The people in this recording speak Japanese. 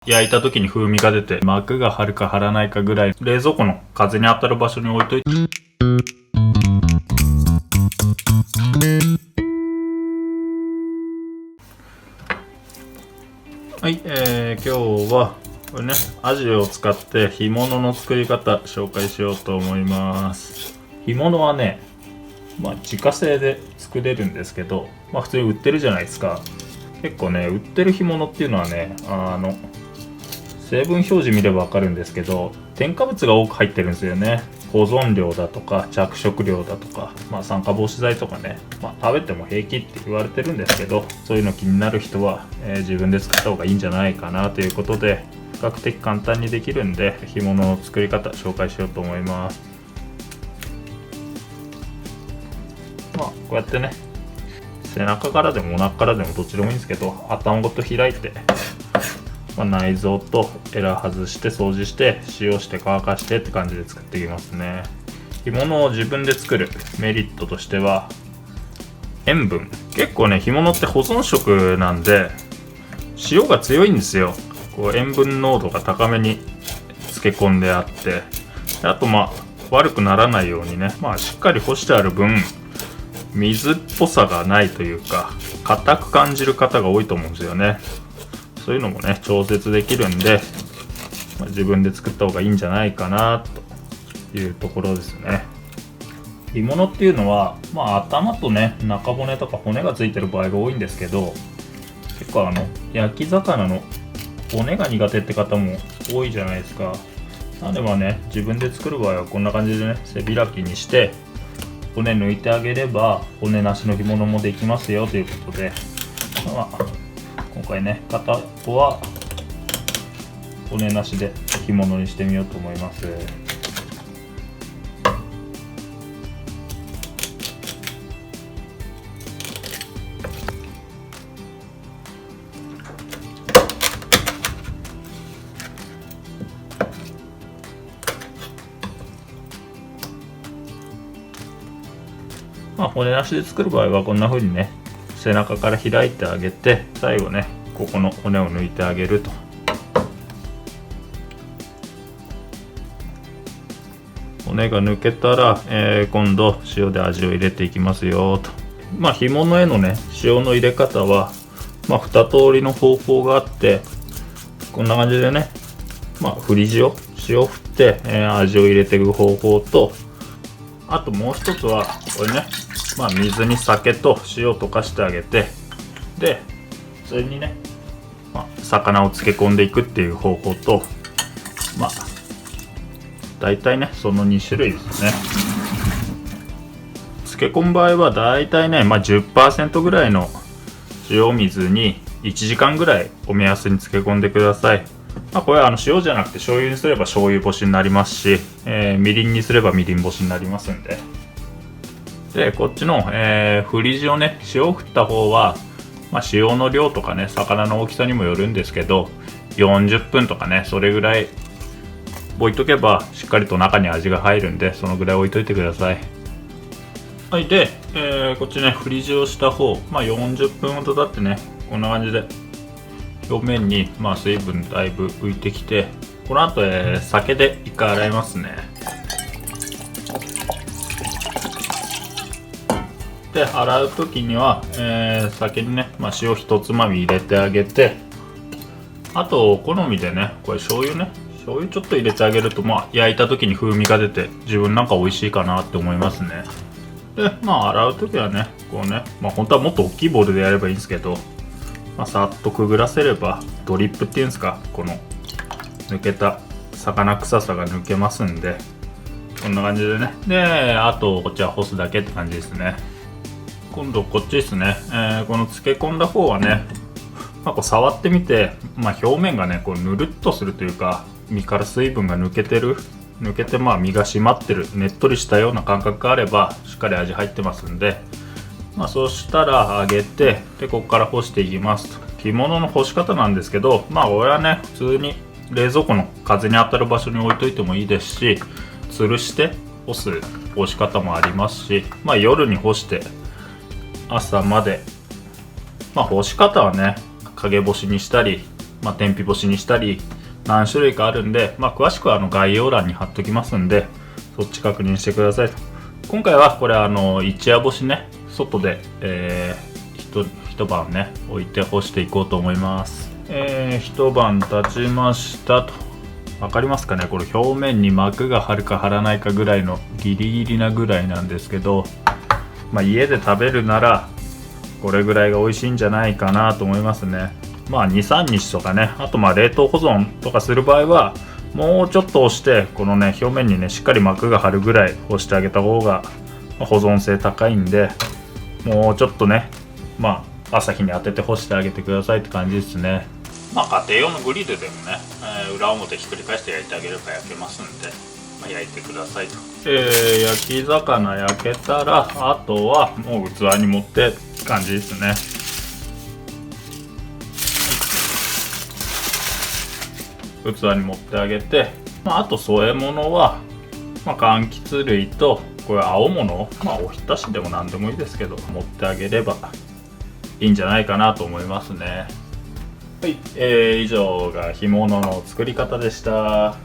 焼いた時に風味が出て膜が張るか張らないかぐらい冷蔵庫の風に当たる場所に置いといて、はい、今日はこれね、アジを使って干物の作り方紹介しようと思います。干物はね、自家製で作れるんですけど、普通に売ってるじゃないですか。結構ね、売ってる干物っていうのはね、成分表示見ればわかるんですけど、添加物が多く入ってるんですよね。保存料だとか着色料だとか、酸化防止剤とかね、食べても平気って言われてるんですけど、そういうの気になる人は、自分で作った方がいいんじゃないかなということで、比較的簡単にできるんで、干物の作り方紹介しようと思います。こうやってね、背中からでもお腹からでもどっちでもいいんですけど、頭ごと開いて、内臓とエラ外して掃除して塩して乾かしてって感じで作っていきますね。干物を自分で作るメリットとしては、塩分、結構ね、干物って保存食なんで塩が強いんですよ。塩分濃度が高めに漬け込んであって、あと悪くならないようにね、しっかり干してある分水っぽさがないというか、硬く感じる方が多いと思うんですよね。そういうのもね、調節できるんで、自分で作った方がいいんじゃないかなというところですね。干物っていうのは、頭とね、中骨とか骨がついてる場合が多いんですけど、結構焼き魚の骨が苦手って方も多いじゃないですか。なのでね、自分で作る場合はこんな感じでね、背開きにして骨抜いてあげれば骨なしの干物もできますよということで、今回ね、片方は骨なしで干物にしてみようと思います。骨なしで作る場合はこんな風にね、背中から開いてあげて、最後ね、ここの骨を抜いてあげると。骨が抜けたら、今度塩で味を入れていきますよと。干物へのね、塩の入れ方は、2通りの方法があって、こんな感じでね、振り塩を振って、味を入れていく方法と、あともう一つはこれね、水に酒と塩を溶かしてあげて、でそれにね、魚を漬け込んでいくっていう方法と、大体ねその2種類ですね。漬け込む場合は大体ね、10% ぐらいの塩水に1時間ぐらいを目安に漬け込んでください。これは塩じゃなくて醤油にすれば醤油干しになりますし、みりんにすればみりん干しになりますんで。でこっちの、振り塩ね、塩を振った方は、塩の量とかね、魚の大きさにもよるんですけど、40分とかね、それぐらい置いとけばしっかりと中に味が入るんで、そのぐらい置いといてください。はい、で、こっちね、振り塩した方、40分ほど経ってね、こんな感じで表面に水分だいぶ浮いてきて、この後、酒で一回洗いますね。で洗う時には、酒にね、塩一つまみ入れてあげて、あとお好みでね、これ醤油ちょっと入れてあげると、焼いた時に風味が出て自分なんか美味しいかなって思いますね。で洗う時はね、こうね、本当はもっと大きいボウルでやればいいんですけど、さっとくぐらせればドリップっていうんですか、この抜けた魚臭さが抜けますんで、こんな感じでね。であとこっちは干すだけって感じですね。今度こっちですね、この漬け込んだ方はね、こう触ってみて、表面がねこうぬるっとするというか、身から水分が抜けて身が締まってる、ねっとりしたような感覚があればしっかり味入ってますんで、そうしたら揚げて、でここから干していきますと。干物の干し方なんですけど、俺はね普通に冷蔵庫の風に当たる場所に置いといてもいいですし、吊るして干す干し方もありますし、夜に干して朝まで、干し方はね陰干しにしたり、天日干しにしたり何種類かあるんで、詳しくは概要欄に貼っときますんで、そっち確認してくださいと。今回はこれ一夜干しね、外で、一晩ね置いて干していこうと思います。一晩経ちましたと。分かりますかね、これ表面に膜が張るか張らないかぐらいのギリギリなぐらいなんですけど、家で食べるならこれぐらいが美味しいんじゃないかなと思いますね。2、3日とかね、あと冷凍保存とかする場合はもうちょっと押して、このね表面にねしっかり膜が張るぐらい押してあげた方が保存性高いんで、もうちょっとね朝日に当てて干してあげてくださいって感じですね。家庭用のグリルでもね、裏表ひっくり返して焼いてあげれば焼けますんで、焼いてくださいと。焼き魚焼けたら、あとはもう器に盛ってって感じですね。器に盛ってあげて、あと添え物は、柑橘類とこれ青物、おひたしでも何でもいいですけど持ってあげればいいんじゃないかなと思いますね。はい、以上が干物の作り方でした。